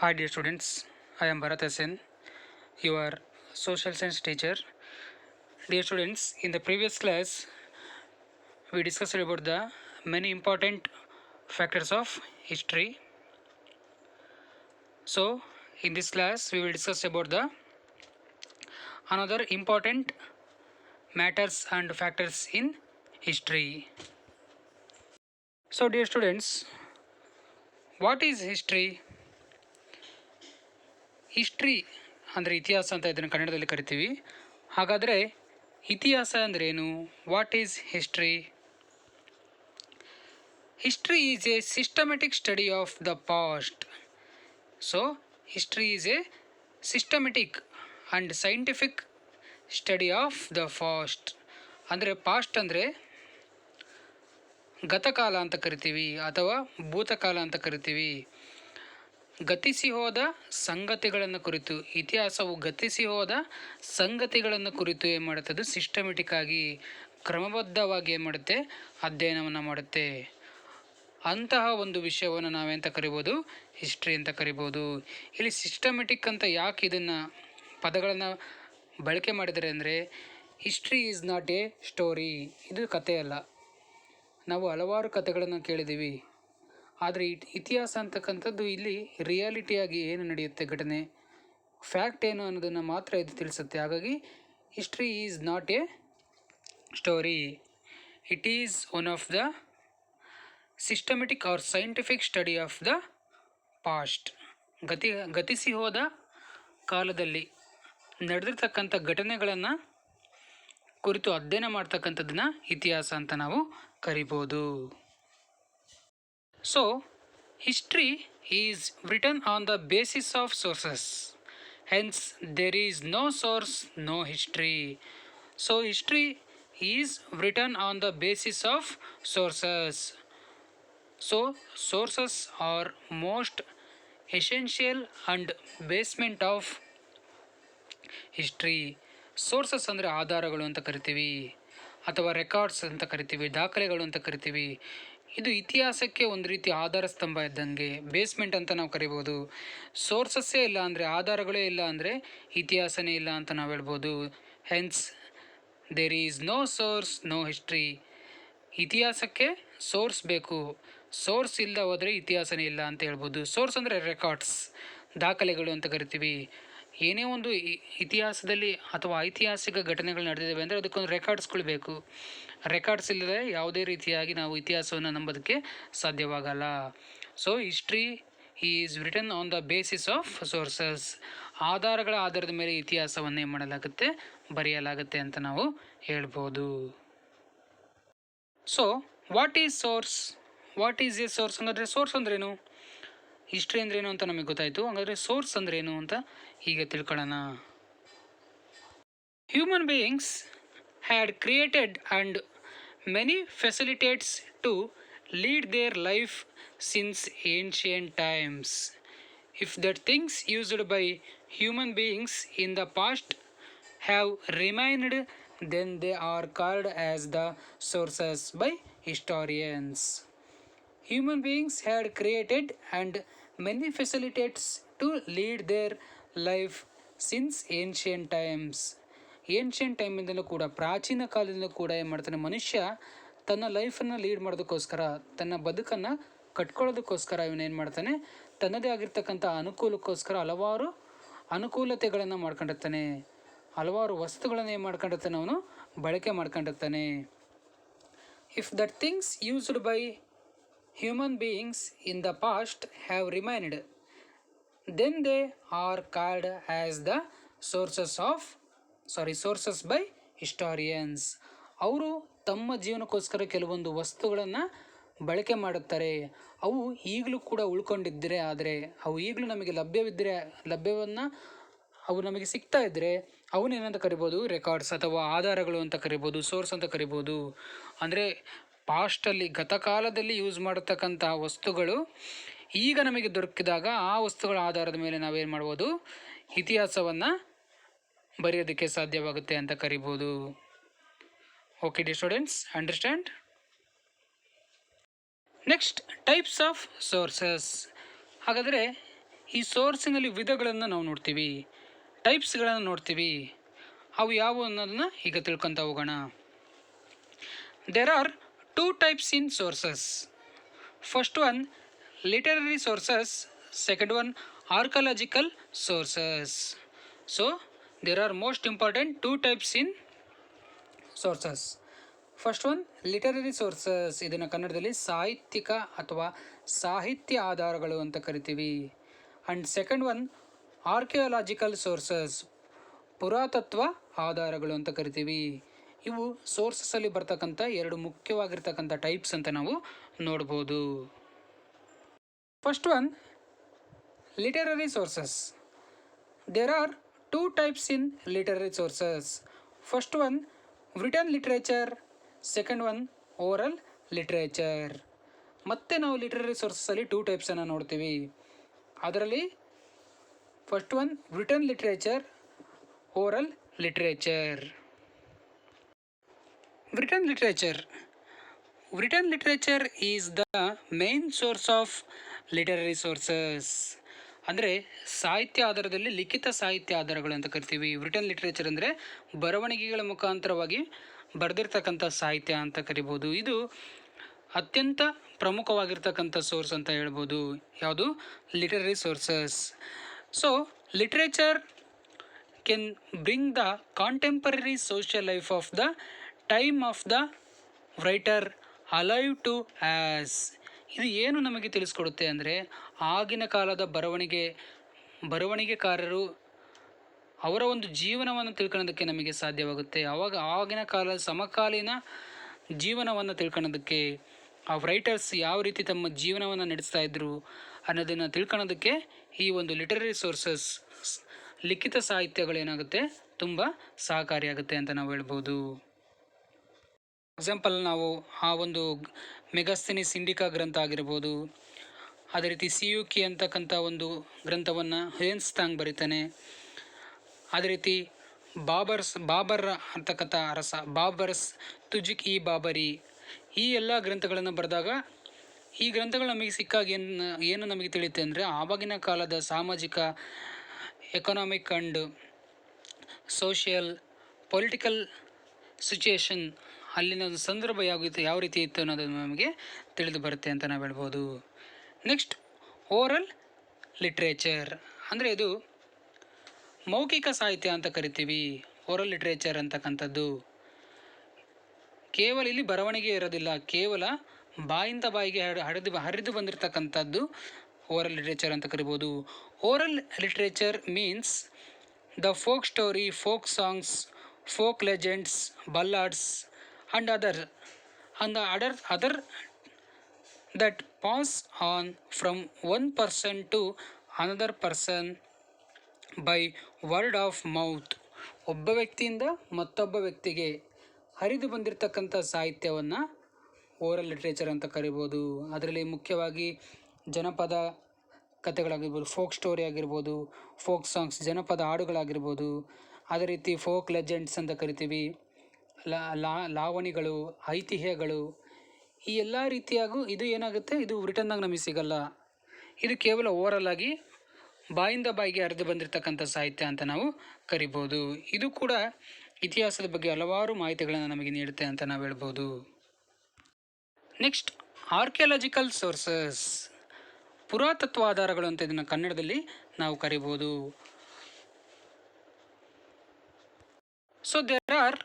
Hi dear students, I am Bharat SN, your social science teacher. Dear students, in the previous class we discussed about the many important factors of history. So in this class we will discuss about the another important matters and factors in history. So dear students, what is history? History ಅಂದರೆ ಇತಿಹಾಸ ಅಂತ ಇದನ್ನು ಕನ್ನಡದಲ್ಲಿ ಕರಿತೀವಿ. ಹಾಗಾದರೆ ಇತಿಹಾಸ ಅಂದ್ರೇನು? What is history? History is A systematic study of the past. So history is A systematic and scientific study of the past. ಅಂದರೆ ಪಾಸ್ಟ್ ಅಂದರೆ ಗತಕಾಲ ಅಂತ ಕರಿತೀವಿ ಅಥವಾ ಭೂತಕಾಲ ಅಂತ ಕರಿತೀವಿ. ಗತಿಸಿ ಹೋದ ಸಂಗತಿಗಳನ್ನು ಕುರಿತು, ಇತಿಹಾಸವು ಗತಿಸಿ ಹೋದ ಸಂಗತಿಗಳನ್ನು ಕುರಿತು ಏನು ಮಾಡುತ್ತೆ? ಅದು ಸಿಸ್ಟಮೆಟಿಕ್ ಆಗಿ ಕ್ರಮಬದ್ಧವಾಗಿ ಏನು ಮಾಡುತ್ತೆ? ಅಧ್ಯಯನವನ್ನು ಮಾಡುತ್ತೆ. ಅಂತಹ ಒಂದು ವಿಷಯವನ್ನು ನಾವೆಂತ ಕರಿಬೋದು? ಹಿಸ್ಟ್ರಿ ಅಂತ ಕರಿಬೋದು. ಇಲ್ಲಿ ಸಿಸ್ಟಮೆಟಿಕ್ ಅಂತ ಯಾಕೆ ಇದನ್ನು ಪದಗಳನ್ನು ಬಳಕೆ ಮಾಡಿದರೆ ಅಂದರೆ, history is not a story. ಇದು ಕಥೆ ಅಲ್ಲ. ನಾವು ಹಲವಾರು ಕಥೆಗಳನ್ನು ಕೇಳಿದ್ದೀವಿ, ಆದರೆ ಇತಿಹಾಸ ಅಂತಕ್ಕಂಥದ್ದು ಇಲ್ಲಿ ರಿಯಾಲಿಟಿಯಾಗಿ ಏನು ನಡೆಯುತ್ತೆ ಘಟನೆ, ಫ್ಯಾಕ್ಟ್ ಏನು ಅನ್ನೋದನ್ನು ಮಾತ್ರ ಇದು ತಿಳಿಸುತ್ತೆ. ಹಾಗಾಗಿ history is not a story. It is one of the systematic or scientific study of the past. ಗತಿಸಿ ಹೋದ ಕಾಲದಲ್ಲಿ ನಡೆದಿರ್ತಕ್ಕಂಥ ಘಟನೆಗಳನ್ನು ಕುರಿತು ಅಧ್ಯಯನ ಮಾಡ್ತಕ್ಕಂಥದ್ದನ್ನ ಇತಿಹಾಸ ಅಂತ ನಾವು ಕರಿಬೋದು. So, history is written on the basis of sources. Hence, there is no source, no history. So, history is written on the basis of sources. So, sources are most essential and basement of history. Sources ಅಂದರೆ ಆಧಾರಗಳು ಅಂತ ಕರಿತೀವಿ, ಅಥವಾ records ಅಂತ ಕರಿತೀವಿ, ದಾಖಲೆಗಳು ಅಂತ ಕರಿತೀವಿ. ಇದು ಇತಿಹಾಸಕ್ಕೆ ಒಂದು ರೀತಿ ಆಧಾರ ಸ್ತಂಭ ಇದ್ದಂಗೆ, ಬೇಸ್ಮೆಂಟ್ ಅಂತ ನಾವು ಕರಿಬೋದು. ಸೋರ್ಸಸ್ಸೇ ಇಲ್ಲ ಅಂದರೆ, ಆಧಾರಗಳೇ ಇಲ್ಲ ಅಂದರೆ ಇತಿಹಾಸನೇ ಇಲ್ಲ ಅಂತ ನಾವು ಹೇಳ್ಬೋದು. Hence there is no source, no history. ಇತಿಹಾಸಕ್ಕೆ ಸೋರ್ಸ್ ಬೇಕು, ಸೋರ್ಸ್ ಇಲ್ಲದ ಹೋದರೆ ಇತಿಹಾಸನೇ ಇಲ್ಲ ಅಂತ ಹೇಳ್ಬೋದು. ಸೋರ್ಸ್ ಅಂದರೆ ರೆಕಾರ್ಡ್ಸ್, ದಾಖಲೆಗಳು ಅಂತ ಕರಿತೀವಿ. ಏನೇ ಒಂದು ಇತಿಹಾಸದಲ್ಲಿ ಅಥವಾ ಐತಿಹಾಸಿಕ ಘಟನೆಗಳು ನಡೆದಿದ್ದಾವೆ ಅಂದರೆ ಅದಕ್ಕೊಂದು ರೆಕಾರ್ಡ್ಸ್ಗಳು ಬೇಕು. ರೆಕಾರ್ಡ್ಸ್ ಇಲ್ಲದೆ ಯಾವುದೇ ರೀತಿಯಾಗಿ ನಾವು ಇತಿಹಾಸವನ್ನು ನಂಬೋದಕ್ಕೆ ಸಾಧ್ಯವಾಗಲ್ಲ. So history is written on the basis of sources. ಆಧಾರಗಳ ಆಧಾರದ ಮೇಲೆ ಇತಿಹಾಸವನ್ನೇ ಮಾಡಲಾಗುತ್ತೆ, ಬರೆಯಲಾಗುತ್ತೆ ಅಂತ ನಾವು ಹೇಳ್ಬೋದು. So what is source? What is a source? ಹಂಗಾದರೆ ಸೋರ್ಸ್ ಅಂದ್ರೇನು, ಹಿಸ್ಟ್ರಿ ಅಂದ್ರೇನು ಅಂತ ನಮಗೆ ಗೊತ್ತಾಯಿತು. ಹಾಗಾದರೆ ಸೋರ್ಸ್ ಅಂದ್ರೇನು ಅಂತ ಈಗ ತಿಳ್ಕೊಳ್ಳೋಣ. Human beings had created and many facilitates to lead their life since ancient times. If that things used by human beings in the past have remained, then they are called as the sources by historians. Human beings had created and many facilities to lead their life since ancient times. Ancient ಟೈಮಿಂದಲೂ ಕೂಡ, ಪ್ರಾಚೀನ ಕಾಲದಿಂದಲೂ ಕೂಡ ಏನು ಮಾಡ್ತಾನೆ ಮನುಷ್ಯ ತನ್ನ ಲೈಫನ್ನು lead ಮಾಡೋದಕ್ಕೋಸ್ಕರ, ತನ್ನ ಬದುಕನ್ನು ಕಟ್ಕೊಳ್ಳೋದಕ್ಕೋಸ್ಕರ ಇವನೇನು ಮಾಡ್ತಾನೆ, ತನ್ನದೇ ಆಗಿರ್ತಕ್ಕಂಥ ಅನುಕೂಲಕ್ಕೋಸ್ಕರ ಹಲವಾರು ಅನುಕೂಲತೆಗಳನ್ನು ಮಾಡ್ಕೊಂಡಿರ್ತಾನೆ, ಹಲವಾರು ವಸ್ತುಗಳನ್ನು ಏನು ಮಾಡ್ಕೊಂಡಿರ್ತಾನೆ, ಅವನು ಬಳಕೆ ಮಾಡ್ಕೊಂಡಿರ್ತಾನೆ. If that things used by human beings in the past have remained, then they are called as the sources by historians. ಅವರು ತಮ್ಮ ಜೀವನಕ್ಕೋಸ್ಕರ ಕೆಲವೊಂದು ವಸ್ತುಗಳನ್ನು ಬಳಕೆ ಮಾಡುತ್ತಾರೆ. ಅವು ಈಗಲೂ ಕೂಡ ಉಳ್ಕೊಂಡಿದ್ದರೆ, ಆದರೆ ಅವು ಈಗಲೂ ನಮಗೆ ಲಭ್ಯವನ್ನು ಅವು ನಮಗೆ ಸಿಗ್ತಾ ಇದ್ದರೆ ಅವನ್ನೇನಂತ ಕರಿಬೋದು? ರೆಕಾರ್ಡ್ಸ್ ಅಥವಾ ಆಧಾರಗಳು ಅಂತ ಕರಿಬೋದು, ಸೋರ್ಸ್ ಅಂತ ಕರಿಬೋದು. ಅಂದರೆ ಪಾಸ್ಟಲ್ಲಿ, ಗತಕಾಲದಲ್ಲಿ ಯೂಸ್ ಮಾಡತಕ್ಕಂಥ ವಸ್ತುಗಳು ಈಗ ನಮಗೆ ದೊರಕಿದಾಗ ಆ ವಸ್ತುಗಳ ಆಧಾರದ ಮೇಲೆ ನಾವೇನು ಮಾಡ್ಬೋದು? ಇತಿಹಾಸವನ್ನು ಬರೆಯೋದಕ್ಕೆ ಸಾಧ್ಯವಾಗುತ್ತೆ ಅಂತ ಕರಿಬೋದು. Okay D students, understand? Next, types of sources. ಹಾಗಾದರೆ ಈ ಸೋರ್ಸಿನಲ್ಲಿ ವಿಧಗಳನ್ನು ನಾವು ನೋಡ್ತೀವಿ, ಟೈಪ್ಸ್ಗಳನ್ನು ನೋಡ್ತೀವಿ. ಅವು ಯಾವುವು ಅನ್ನೋದನ್ನ ಈಗ ತಿಳ್ಕೊತಾ ಹೋಗೋಣ. There are 2 types in sources. First one, literary sources. Second one, archaeological sources. So there are most important 2 types in sources. First one literary sources. ಇದನ್ನು ಕನ್ನಡದಲ್ಲಿ ಸಾಹಿತ್ಯಿಕ ಅಥವಾ ಸಾಹಿತ್ಯ ಆಧಾರಗಳು ಅಂತ ಕರಿತೀವಿ. And second one archaeological sources, ಪುರಾತತ್ವ ಆಧಾರಗಳು ಅಂತ ಕರಿತೀವಿ. ಇವು ಸೋರ್ಸಸ್ಸಲ್ಲಿ ಬರ್ತಕ್ಕಂಥ 2 ಮುಖ್ಯವಾಗಿರ್ತಕ್ಕಂಥ ಟೈಪ್ಸ್ ಅಂತ ನಾವು ನೋಡ್ಬೋದು. First one literary sources. There are 2 types in literary sources. First one, written literature. Second one, oral literature. ಮತ್ತೆ ನಾವು ಲಿಟರರಿ ಸೋರ್ಸಸ್ಸಲ್ಲಿ 2 ಟೈಪ್ಸನ್ನು ನೋಡ್ತೀವಿ. ಅದರಲ್ಲಿ first one written literature, oral literature. Written literature. Written literature is the main source of literary sources. ಅಂದರೆ ಸಾಹಿತ್ಯ ಆಧಾರದಲ್ಲಿ ಲಿಖಿತ ಸಾಹಿತ್ಯ ಆಧಾರಗಳು ಅಂತ ಕರಿತೀವಿ. ರಿಟನ್ ಲಿಟ್ರೇಚರ್ ಅಂದರೆ ಬರವಣಿಗೆಗಳ ಮುಖಾಂತರವಾಗಿ ಬರೆದಿರ್ತಕ್ಕಂಥ ಸಾಹಿತ್ಯ ಅಂತ ಕರಿಬೋದು. ಇದು ಅತ್ಯಂತ ಪ್ರಮುಖವಾಗಿರ್ತಕ್ಕಂಥ ಸೋರ್ಸ್ ಅಂತ ಹೇಳ್ಬೋದು. ಯಾವುದು? Literary sources. So literature can bring the contemporary social life of the time of the writer alive to us. ಇದು ಏನು ನಮಗೆ ತಿಳಿಸ್ಕೊಡುತ್ತೆ ಅಂದರೆ, ಆಗಿನ ಕಾಲದ ಬರವಣಿಗೆಕಾರರು ಅವರ ಒಂದು ಜೀವನವನ್ನು ತಿಳ್ಕೊಳ್ಳೋದಕ್ಕೆ ನಮಗೆ ಸಾಧ್ಯವಾಗುತ್ತೆ. ಆಗಿನ ಕಾಲದ ಸಮಕಾಲೀನ ಜೀವನವನ್ನು ತಿಳ್ಕೊಳ್ಳೋದಕ್ಕೆ, ಆ ರೈಟರ್ಸ್ ಯಾವ ರೀತಿ ತಮ್ಮ ಜೀವನವನ್ನು ನಡೆಸ್ತಾ ಇದ್ರು ಅನ್ನೋದನ್ನು ತಿಳ್ಕೊಳ್ಳೋದಕ್ಕೆ ಈ ಒಂದು ಲಿಟರರಿ ಸೋರ್ಸಸ್, ಲಿಖಿತ ಸಾಹಿತ್ಯಗಳೇನಾಗುತ್ತೆ ತುಂಬ ಸಹಕಾರಿಯಾಗುತ್ತೆ ಅಂತ ನಾವು ಹೇಳ್ಬೋದು. ಎಕ್ಸಾಂಪಲ್ ನಾವು ಆ ಒಂದು ಮೆಗಸ್ತನಿಸ್ ಇಂಡಿಕಾ ಗ್ರಂಥ ಆಗಿರ್ಬೋದು, ಅದೇ ರೀತಿ ಸಿಯುಕಿ ಅಂತಕ್ಕಂಥ ಒಂದು ಗ್ರಂಥವನ್ನು ಹೆನ್ಸ್ತಾಂಗ್ ಬರೀತಾನೆ. ಅದೇ ರೀತಿ ಬಾಬರ್ ಅಂತಕ್ಕಂಥ ಅರಸ, ಬಾಬರ್ಸ್ ತುಜಿಕ್ ಇ ಬಾಬರಿ, ಈ ಎಲ್ಲ ಗ್ರಂಥಗಳನ್ನು ಬರೆದಾಗ ಈ ಗ್ರಂಥಗಳು ನಮಗೆ ಸಿಕ್ಕಾಗ ಏನು ನಮಗೆ ತಿಳಿಯುತ್ತೆ ಅಂದರೆ, ಆವಾಗಿನ ಕಾಲದ ಸಾಮಾಜಿಕ, economic and social, political situation, ಅಲ್ಲಿನ ಒಂದು ಸಂದರ್ಭ ಯಾವ ರೀತಿ ಇತ್ತು ಅನ್ನೋದನ್ನು ನಮಗೆ ತಿಳಿದು ಬರುತ್ತೆ ಅಂತ ನಾವು ಹೇಳ್ಬೋದು. ನೆಕ್ಸ್ಟ್ ಓರಲ್ ಲಿಟ್ರೇಚರ್ ಅಂದರೆ ಇದು ಮೌಖಿಕ ಸಾಹಿತ್ಯ ಅಂತ ಕರಿತೀವಿ. ಓರಲ್ ಲಿಟ್ರೇಚರ್ ಅಂತಕ್ಕಂಥದ್ದು ಕೇವಲ ಇಲ್ಲಿ ಬರವಣಿಗೆ ಇರೋದಿಲ್ಲ, ಕೇವಲ ಬಾಯಿಂದ ಬಾಯಿಗೆ ಹರಿದು ಬಂದಿರತಕ್ಕಂಥದ್ದು ಓರಲ್ ಲಿಟ್ರೇಚರ್ ಅಂತ ಕರಿಬೋದು. Oral literature means the folk story, folk songs, folk legends, ಬಲ್ಲಾಡ್ಸ್ and other that pass on from one person to another person by word of mouth. ಒಬ್ಬ ವ್ಯಕ್ತಿಯಿಂದ ಮತ್ತೊಬ್ಬ ವ್ಯಕ್ತಿಗೆ ಹರಿದು ಬಂದಿರತಕ್ಕಂಥ ಸಾಹಿತ್ಯವನ್ನು ಓರಲ್ ಲಿಟ್ರೇಚರ್ ಅಂತ ಕರಿಬೋದು. ಅದರಲ್ಲಿ ಮುಖ್ಯವಾಗಿ ಜನಪದ ಕಥೆಗಳಾಗಿರ್ಬೋದು, ಫೋಕ್ ಸ್ಟೋರಿ ಆಗಿರ್ಬೋದು, ಫೋಕ್ ಸಾಂಗ್ಸ್, ಜನಪದ ಹಾಡುಗಳಾಗಿರ್ಬೋದು, ಅದೇ ರೀತಿ ಫೋಕ್ ಲೆಜೆಂಡ್ಸ್ ಅಂತ ಕರಿತೀವಿ, ಲಾವಣಿಗಳು, ಐತಿಹ್ಯಗಳು, ಈ ಎಲ್ಲ ರೀತಿಯಾಗೂ ಇದು ಏನಾಗುತ್ತೆ, ಇದು ರಿಟನ್ನಾಗಿ ನಮಗೆ ಸಿಗಲ್ಲ. ಇದು ಕೇವಲ ಓರಲ್ ಆಗಿ ಬಾಯಿಂದ ಬಾಯಿಗೆ ಹರಿದು ಬಂದಿರತಕ್ಕಂಥ ಸಾಹಿತ್ಯ ಅಂತ ನಾವು ಕರಿಬೋದು. ಇದು ಕೂಡ ಇತಿಹಾಸದ ಬಗ್ಗೆ ಹಲವಾರು ಮಾಹಿತಿಗಳನ್ನು ನಮಗೆ ನೀಡುತ್ತೆ ಅಂತ ನಾವು ಹೇಳ್ಬೋದು. ನೆಕ್ಸ್ಟ್ ಆರ್ಕಿಯಾಲಜಿಕಲ್ ಸೋರ್ಸಸ್, ಪುರಾತತ್ವ ಆಧಾರಗಳು ಅಂತ ಇದನ್ನು ಕನ್ನಡದಲ್ಲಿ ನಾವು ಕರಿಬೋದು. So there are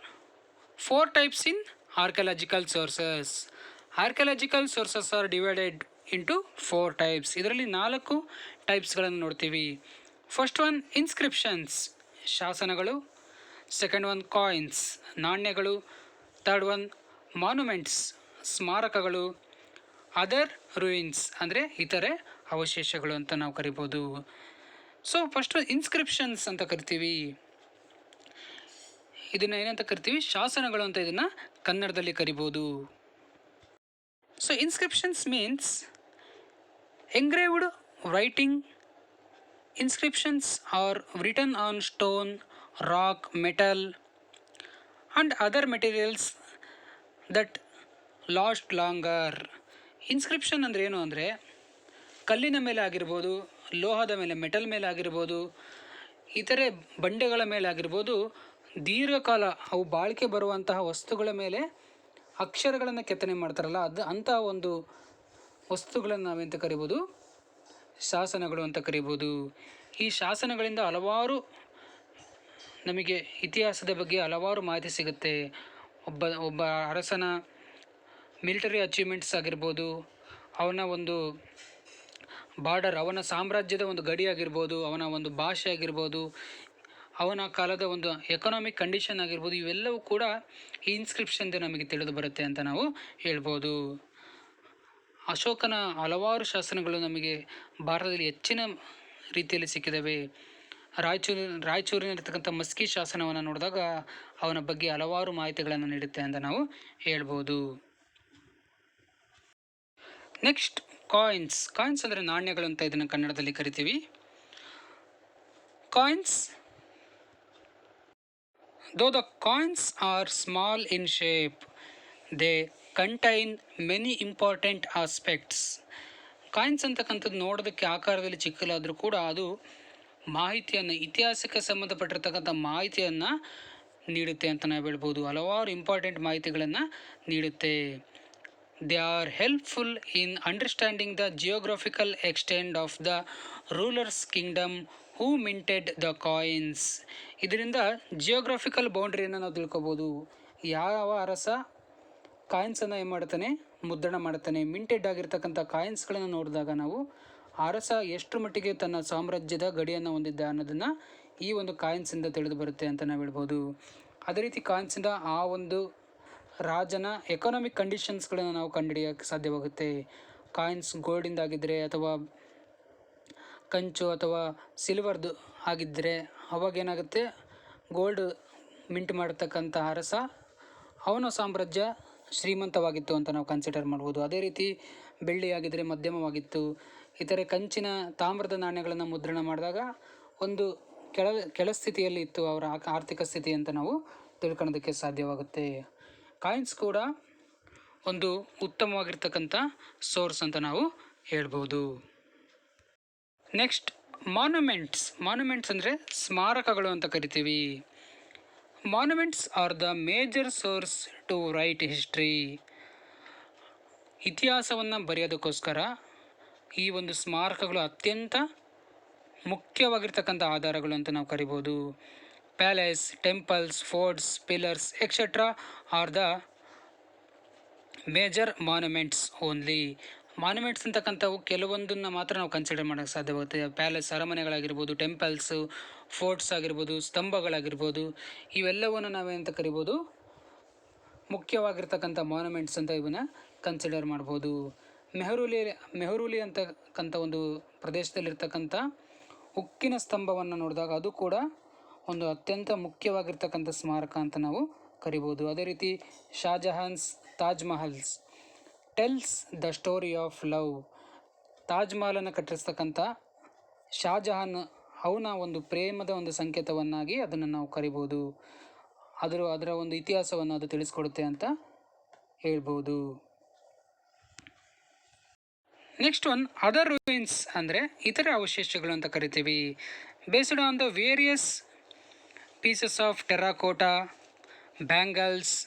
4 types in archaeological sources. Archaeological sources are divided into 4 types. ಇದರಲ್ಲಿ 4 ಟೈಪ್ಸ್ಗಳನ್ನು ನೋಡ್ತೀವಿ. ಫಸ್ಟ್ ಒನ್ ಇನ್ಸ್ಕ್ರಿಪ್ಷನ್ಸ್, ಶಾಸನಗಳು. ಸೆಕೆಂಡ್ ಒನ್ ಕಾಯಿನ್ಸ್, ನಾಣ್ಯಗಳು. ಥರ್ಡ್ ಒನ್ ಮಾನ್ಯುಮೆಂಟ್ಸ್, ಸ್ಮಾರಕಗಳು. ಅದರ್ ರೂಯಿನ್ಸ್ ಅಂದರೆ ಇತರೆ ಅವಶೇಷಗಳು ಅಂತ ನಾವು ಕರಿಬೋದು. ಸೊ ಫಸ್ಟು ಇನ್ಸ್ಕ್ರಿಪ್ಷನ್ಸ್ ಅಂತ ಕರಿತೀವಿ. ಇದನ್ನು ಏನಂತ ಕರಿತೀವಿ? ಶಾಸನಗಳು ಅಂತ ಇದನ್ನು ಕನ್ನಡದಲ್ಲಿ ಕರಿಬೋದು. So inscriptions means engraved writing. Inscriptions are written on stone, rock, metal and other materials that last longer. Inscription ಅಂದರೆ ಏನು ಅಂದರೆ, ಕಲ್ಲಿನ ಮೇಲೆ ಆಗಿರ್ಬೋದು, ಲೋಹದ ಮೇಲೆ, ಮೆಟಲ್ ಮೇಲೆ ಆಗಿರ್ಬೋದು, ಇತರೆ ಬಂಡೆಗಳ ಮೇಲೆ ಆಗಿರ್ಬೋದು, ದೀರ್ಘಕಾಲ ಅವು ಬಾಳಿಕೆ ಬರುವಂತಹ ವಸ್ತುಗಳ ಮೇಲೆ ಅಕ್ಷರಗಳನ್ನು ಕೆತ್ತನೆ ಮಾಡ್ತಾರಲ್ಲ, ಅಂತಹ ಒಂದು ವಸ್ತುಗಳನ್ನು ನಾವೆಂತ ಕರಿಬೋದು, ಶಾಸನಗಳು ಅಂತ ಕರಿಬೋದು. ಈ ಶಾಸನಗಳಿಂದ ಹಲವಾರು ನಮಗೆ ಇತಿಹಾಸದ ಬಗ್ಗೆ ಹಲವಾರು ಮಾಹಿತಿ ಸಿಗುತ್ತೆ. ಒಬ್ಬ ಅರಸನ ಮಿಲಿಟರಿ ಅಚೀವ್ಮೆಂಟ್ಸ್ ಆಗಿರ್ಬೋದು, ಅವನ ಒಂದು ಬಾರ್ಡರ್, ಅವನ ಸಾಮ್ರಾಜ್ಯದ ಒಂದು ಗಡಿ ಆಗಿರ್ಬೋದು, ಅವನ ಒಂದು ಭಾಷೆ ಆಗಿರ್ಬೋದು, ಅವನ ಕಾಲದ ಒಂದು ಎಕನಾಮಿಕ್ ಕಂಡೀಷನ್ ಆಗಿರ್ಬೋದು, ಇವೆಲ್ಲವೂ ಕೂಡ ಈ ಇನ್ಸ್ಕ್ರಿಪ್ಷನ್ದು ನಮಗೆ ತಿಳಿದು ಬರುತ್ತೆ ಅಂತ ನಾವು ಹೇಳ್ಬೋದು. ಅಶೋಕನ ಹಲವಾರು ನಮಗೆ ಭಾರತದಲ್ಲಿ ಹೆಚ್ಚಿನ ರೀತಿಯಲ್ಲಿ ಸಿಕ್ಕಿದ್ದಾವೆ. ರಾಯಚೂರಿನಲ್ಲಿರ್ತಕ್ಕಂಥ ಮಸ್ಕಿ ಶಾಸನವನ್ನು ನೋಡಿದಾಗ ಅವನ ಬಗ್ಗೆ ಹಲವಾರು ಮಾಹಿತಿಗಳನ್ನು ನೀಡುತ್ತೆ ಅಂತ ನಾವು ಹೇಳ್ಬೋದು. Next coins. ಕಾಯಿನ್ಸ್ ಅಂದರೆ ನಾಣ್ಯಗಳು ಅಂತ ಇದನ್ನು ಕನ್ನಡದಲ್ಲಿ ಕರಿತೀವಿ. Coins, though the coins are small in shape, they contain many important aspects. Coins ಅಂತಕ್ಕಂಥದ್ದು ನೋಡೋದಕ್ಕೆ ಆಕಾರದಲ್ಲಿ ಚಿಕ್ಕಲಾದರೂ ಕೂಡ ಅದು ಮಾಹಿತಿಯನ್ನು, ಇತಿಹಾಸಕ್ಕೆ ಸಂಬಂಧಪಟ್ಟಿರ್ತಕ್ಕಂಥ ಮಾಹಿತಿಯನ್ನು ನೀಡುತ್ತೆ ಅಂತ ನಾವು ಹೇಳ್ಬೋದು. ಹಲವಾರು ಇಂಪಾರ್ಟೆಂಟ್ ಮಾಹಿತಿಗಳನ್ನು ನೀಡುತ್ತೆ. They are helpful in understanding the geographical extend of the rulers kingdom who minted the coins. ಇದರಿಂದ ಜಿಯೋಗ್ರಫಿಕಲ್ ಬೌಂಡ್ರಿಯನ್ನು ನಾವು ತಿಳ್ಕೊಬೋದು. ಯಾವ ಅರಸ ಕಾಯಿನ್ಸನ್ನು ಏನು ಮಾಡ್ತಾನೆ, ಮುದ್ರಣ ಮಾಡ್ತಾನೆ. ಮಿಂಟೆಡ್ ಆಗಿರ್ತಕ್ಕಂಥ ಕಾಯಿನ್ಸ್ಗಳನ್ನು ನೋಡಿದಾಗ ನಾವು ಅರಸ ಎಷ್ಟು ಮಟ್ಟಿಗೆ ತನ್ನ ಸಾಮ್ರಾಜ್ಯದ ಗಡಿಯನ್ನು ಹೊಂದಿದ್ದ ಅನ್ನೋದನ್ನು ಈ ಒಂದು ಕಾಯಿನ್ಸಿಂದ ತಿಳಿದು ಬರುತ್ತೆ ಅಂತ ನಾವು ಹೇಳ್ಬೋದು. ಅದೇ ರೀತಿ ಕಾಯಿನ್ಸಿಂದ ಆ ಒಂದು ರಾಜನ ಎಕನಾಮಿಕ್ ಕಂಡೀಷನ್ಸ್ಗಳನ್ನು ನಾವು ಕಂಡುಹಿಡಿಯೋಕ್ಕೆ ಸಾಧ್ಯವಾಗುತ್ತೆ. ಕಾಯಿನ್ಸ್ ಗೋಲ್ಡಿಂದ ಆಗಿದ್ದರೆ ಅಥವಾ ಕಂಚು ಅಥವಾ ಸಿಲ್ವರ್ದು ಆಗಿದ್ದರೆ ಅವಾಗೇನಾಗುತ್ತೆ, ಗೋಲ್ಡ್ ಮಿಂಟ್ ಮಾಡತಕ್ಕಂಥ ಅರಸ ಅವನ ಸಾಮ್ರಾಜ್ಯ ಶ್ರೀಮಂತವಾಗಿತ್ತು ಅಂತ ನಾವು ಕನ್ಸಿಡರ್ ಮಾಡ್ಬೋದು. ಅದೇ ರೀತಿ ಬೆಳ್ಳಿ ಆಗಿದ್ದರೆ ಮಧ್ಯಮವಾಗಿತ್ತು. ಇತರೆ ಕಂಚಿನ, ತಾಮ್ರದ ನಾಣ್ಯಗಳನ್ನು ಮುದ್ರಣ ಮಾಡಿದಾಗ ಒಂದು ಕೆಳ ಸ್ಥಿತಿಯಲ್ಲಿ ಇತ್ತು ಅವರ ಆರ್ಥಿಕ ಸ್ಥಿತಿ ಅಂತ ನಾವು ತಿಳ್ಕೊಳ್ಳೋದಕ್ಕೆ ಸಾಧ್ಯವಾಗುತ್ತೆ. ಕಾಯಿನ್ಸ್ ಕೂಡ ಒಂದು ಉತ್ತಮವಾಗಿರ್ತಕ್ಕಂಥ ಸೋರ್ಸ್ ಅಂತ ನಾವು ಹೇಳ್ಬೋದು. Next monuments. ಮಾನ್ಯುಮೆಂಟ್ಸ್ ಅಂದರೆ ಸ್ಮಾರಕಗಳು ಅಂತ ಕರಿತೀವಿ. Monuments are the major source to write history. ಇತಿಹಾಸವನ್ನು ಬರೆಯೋದಕ್ಕೋಸ್ಕರ ಈ ಒಂದು ಸ್ಮಾರಕಗಳು ಅತ್ಯಂತ ಮುಖ್ಯವಾಗಿರ್ತಕ್ಕಂಥ ಆಧಾರಗಳು ಅಂತ ನಾವು ಕರಿಬೋದು. Palace, temples, forts, pillars etcetera are the major monuments only. Monuments ಅಂತಕ್ಕಂಥವು ಕೆಲವೊಂದನ್ನು ಮಾತ್ರ ನಾವು ಕನ್ಸಿಡರ್ ಮಾಡೋಕ್ಕೆ ಸಾಧ್ಯವಾಗುತ್ತೆ. ಪ್ಯಾಲೇಸ್, ಅರಮನೆಗಳಾಗಿರ್ಬೋದು, ಟೆಂಪಲ್ಸು, ಫೋರ್ಟ್ಸ್ ಆಗಿರ್ಬೋದು, ಸ್ತಂಭಗಳಾಗಿರ್ಬೋದು, ಇವೆಲ್ಲವನ್ನು ನಾವೇನಂತ ಕರಿಬೋದು, ಮುಖ್ಯವಾಗಿರ್ತಕ್ಕಂಥ ಮಾನ್ಯುಮೆಂಟ್ಸ್ ಅಂತ ಇವನ್ನ ಕನ್ಸಿಡರ್ ಮಾಡ್ಬೋದು. ಮೆಹರೂಲಿ ಅಂತಕ್ಕಂಥ ಒಂದು ಪ್ರದೇಶದಲ್ಲಿರ್ತಕ್ಕಂಥ ಉಕ್ಕಿನ ಸ್ತಂಭವನ್ನು ನೋಡಿದಾಗ ಅದು ಕೂಡ ಒಂದು ಅತ್ಯಂತ ಮುಖ್ಯವಾಗಿರ್ತಕ್ಕಂಥ ಸ್ಮಾರಕ ಅಂತ ನಾವು ಕರಿಬೋದು. ಅದೇ ರೀತಿ Shahjahan's Taj Mahal's tells the story of love. Taj ಮಹಲನ್ನು ಕಟ್ಟಿರ್ತಕ್ಕಂಥ ಶಾಜಹಾನ್ ಅವನ ಒಂದು ಪ್ರೇಮದ ಒಂದು ಸಂಕೇತವನ್ನಾಗಿ ಅದನ್ನು ನಾವು ಕರಿಬೋದು. ಅದರ ಒಂದು ಇತಿಹಾಸವನ್ನು ಅದು ತಿಳಿಸ್ಕೊಡುತ್ತೆ ಅಂತ ಹೇಳ್ಬೋದು. ನೆಕ್ಸ್ಟ್ ಒನ್ ಅದರ್ ರೂಯಿನ್ಸ್ ಅಂದರೆ ಇತರೆ ಅವಶೇಷಗಳು ಅಂತ ಕರಿತೀವಿ. Based on the various pieces of terracotta, bangles,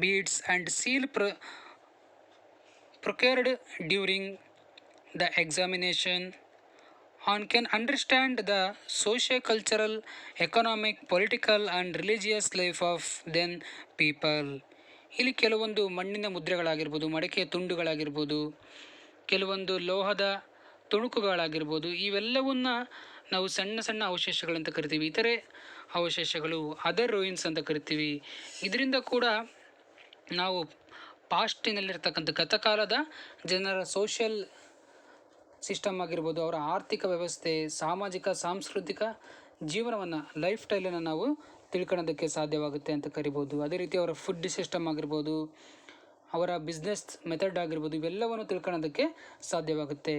beads and seal procured during the examination, one can understand the socio-cultural, economic, political and religious life of then people. ಇಲ್ಲಿ ಕೆಲವೊಂದು ಮಣ್ಣಿನ ಮುದ್ರೆಗಳಾಗಿರ್ಬೋದು, ಮಡಿಕೆಯ ತುಂಡುಗಳಾಗಿರ್ಬೋದು, ಕೆಲವೊಂದು ಲೋಹದ ತುಣುಕುಗಳಾಗಿರ್ಬೋದು, ಇವೆಲ್ಲವನ್ನ ನಾವು ಸಣ್ಣ ಸಣ್ಣ ಅವಶೇಷಗಳಂತ ಕರಿತೀವಿ. ಇತರೆ ಅವಶೇಷಗಳು ಅದರ್ ರೂಯಿನ್ಸ್ ಅಂತ ಕರಿತೀವಿ. ಇದರಿಂದ ಕೂಡ ನಾವು ಪಾಸ್ಟಿನಲ್ಲಿರ್ತಕ್ಕಂಥ ಗತಕಾಲದ ಜನರ ಸೋಷಿಯಲ್ ಸಿಸ್ಟಮ್ ಆಗಿರ್ಬೋದು, ಅವರ ಆರ್ಥಿಕ ವ್ಯವಸ್ಥೆ, ಸಾಮಾಜಿಕ ಸಾಂಸ್ಕೃತಿಕ ಜೀವನವನ್ನು, ಲೈಫ್ ಸ್ಟೈಲನ್ನು ನಾವು ತಿಳ್ಕೊಳ್ಳೋದಕ್ಕೆ ಸಾಧ್ಯವಾಗುತ್ತೆ ಅಂತ ಕರಿಬೋದು. ಅದೇ ರೀತಿ ಅವರ ಫುಡ್ ಸಿಸ್ಟಮ್ ಆಗಿರ್ಬೋದು, ಅವರ ಬಿಸ್ನೆಸ್ ಮೆಥಡ್ ಆಗಿರ್ಬೋದು, ಇವೆಲ್ಲವನ್ನು ತಿಳ್ಕೊಳ್ಳೋದಕ್ಕೆ ಸಾಧ್ಯವಾಗುತ್ತೆ.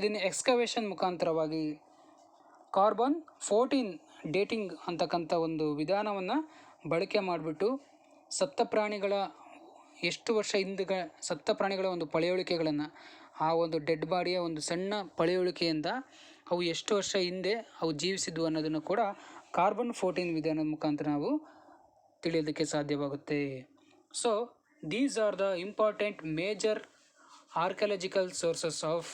ಇದನ್ನು ಎಕ್ಸ್ಕವೇಷನ್ ಮುಖಾಂತರವಾಗಿ ಕಾರ್ಬನ್ 14 ಡೇಟಿಂಗ್ ಅಂತಕ್ಕಂಥ ಒಂದು ವಿಧಾನವನ್ನು ಬಳಕೆ ಮಾಡಿಬಿಟ್ಟು ಸತ್ತ ಪ್ರಾಣಿಗಳ ಎಷ್ಟು ವರ್ಷ ಹಿಂದೆ ಸತ್ತ ಪ್ರಾಣಿಗಳ ಒಂದು ಪಳೆಯುಳಿಕೆಗಳನ್ನು, ಆ ಒಂದು ಡೆಡ್ ಬಾಡಿಯ ಒಂದು ಸಣ್ಣ ಪಳೆಯುಳಿಕೆಯಿಂದ ಅವು ಎಷ್ಟು ವರ್ಷ ಹಿಂದೆ ಅವು ಜೀವಿಸಿದ್ವು ಅನ್ನೋದನ್ನು ಕೂಡ ಕಾರ್ಬನ್-14 ವಿಧಾನದ ಮುಖಾಂತರ ನಾವು ತಿಳಿಯೋದಕ್ಕೆ ಸಾಧ್ಯವಾಗುತ್ತೆ. So these are the important major archaeological sources of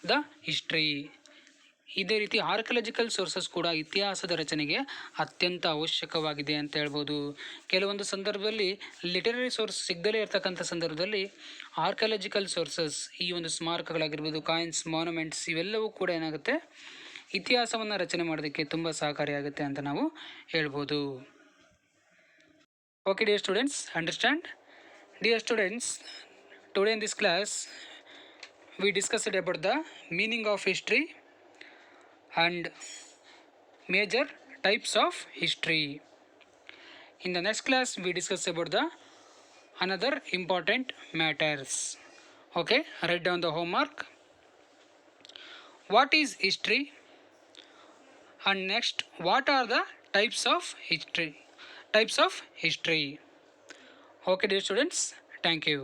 the history. ಇದೇ ರೀತಿ ಆರ್ಕಿಯಾಲಜಿಕಲ್ ಸೋರ್ಸಸ್ ಕೂಡ ಇತಿಹಾಸದ ರಚನೆಗೆ ಅತ್ಯಂತ ಅವಶ್ಯಕವಾಗಿದೆ ಅಂತ ಹೇಳ್ಬೋದು. ಕೆಲವೊಂದು ಸಂದರ್ಭದಲ್ಲಿ ಲಿಟರರಿ ಸೋರ್ಸ್ ಸಿಗದಲೇ ಇರ್ತಕ್ಕಂಥ ಸಂದರ್ಭದಲ್ಲಿ ಆರ್ಕಿಯಾಲಜಿಕಲ್ ಸೋರ್ಸಸ್, ಈ ಒಂದು ಸ್ಮಾರಕಗಳಾಗಿರ್ಬೋದು, ಕಾಯಿನ್ಸ್, ಮಾನ್ಯುಮೆಂಟ್ಸ್, ಇವೆಲ್ಲವೂ ಕೂಡ ಏನಾಗುತ್ತೆ, ಇತಿಹಾಸವನ್ನು ರಚನೆ ಮಾಡೋದಕ್ಕೆ ತುಂಬ ಸಹಕಾರಿಯಾಗುತ್ತೆ ಅಂತ ನಾವು ಹೇಳ್ಬೋದು. Okay dear students, understand? Dear students, today in this class we discussed about the meaning of history and major types of history. In the next class we discuss about the another important matters. Okay, write down the homework. What is history? And next, what are the types of history? Okay dear students, thank you.